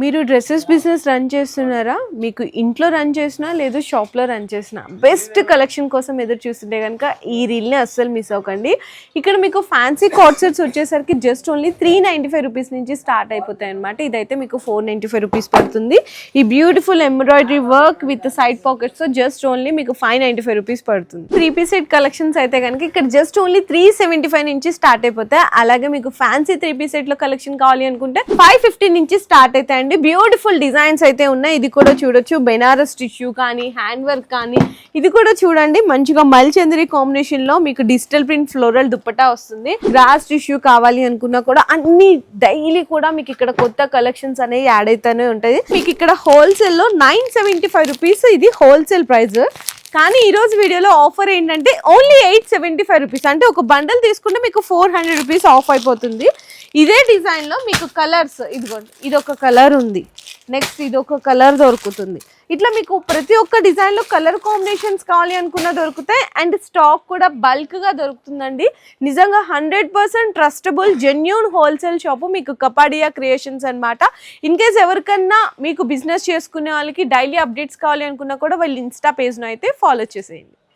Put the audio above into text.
మీరు dresses business run చేస్తున్నారా? మీకు ఇంట్లో రన్ చేసినా లేదు షాప్లో రన్ చేసినా బెస్ట్ కలెక్షన్ కోసం ఎదురు చూస్తుంటే కనుక ఈ రీల్ని అస్సలు మిస్ అవ్వకండి. ఇక్కడ మీకు ఫ్యాన్సీ కార్డ్ సెట్స్ వచ్చేసరికి జస్ట్ ఓన్లీ 395 రూపీస్ నుంచి స్టార్ట్ అయిపోతాయి అనమాట. ఇదైతే మీకు 495 రూపీస్ పడుతుంది. ఈ beautiful embroidery work with side పాకెట్స్తో జస్ట్ ఓన్లీ మీకు 595 రూపీస్ పడుతుంది. 3 పీస్ సెట్ కలెక్షన్స్ అయితే కనుక ఇక్కడ జస్ట్ ఓన్లీ 375 నుంచి స్టార్ట్ అయిపోతాయి. అలాగే మీకు ఫ్యాన్సీ 3 పీస్ సెట్లో కలెక్షన్ కావాలి అనుకుంటే 550 నుంచి స్టార్ట్ అవుతాయి. బ్యూటిఫుల్ డిజైన్స్ అయితే ఉన్నాయి. ఇది కూడా చూడొచ్చు, బెనారస్ టిష్యూ కానీ హ్యాండ్ వర్క్ కానీ. ఇది కూడా చూడండి, మంచిగా మల్చందరి కాంబినేషన్ లో మీకు డిజిటల్ ప్రింట్ ఫ్లోరల్ దుప్పటా వస్తుంది. గ్రాస్ టిష్యూ కావాలి అనుకున్నా కూడా అన్ని డైలీ కూడా మీకు ఇక్కడ కొత్త కలెక్షన్స్ అనేవి యాడ్ అవుతూనే ఉంటాయి. మీకు ఇక్కడ హోల్సేల్ లో 975 రూపీస్ ఇది హోల్సేల్ ప్రైస్. కానీ ఈరోజు వీడియోలో ఆఫర్ ఏంటంటే ఓన్లీ 875 రూపీస్. అంటే ఒక బండల్ తీసుకుంటే మీకు 400 రూపీస్ ఆఫ్ అయిపోతుంది. ఇదే డిజైన్లో మీకు కలర్స్, ఇదిగోండి ఇది ఒక కలర్ ఉంది, నెక్స్ట్ ఇది ఒక కలర్ దొరుకుతుంది. ఇట్లా మీకు ప్రతి ఒక్క డిజైన్లో కలర్ కాంబినేషన్స్ కావాలి అనుకున్న దొరుకుతాయి. అండ్ స్టాక్ కూడా బల్క్గా దొరుకుతుందండి. నిజంగా 100% ట్రస్టబుల్ జెన్యూన్ హోల్సేల్ షాపు మీకు కపాడియా క్రియేషన్స్ అనమాట. ఇన్ కేస్ ఎవరికన్నా మీకు బిజినెస్ చేసుకునే వాళ్ళకి డైలీ అప్డేట్స్ కావాలి అనుకున్నా కూడా వాళ్ళ ఇన్స్టా పేజ్ను అయితే ఫాలో చేసేయండి.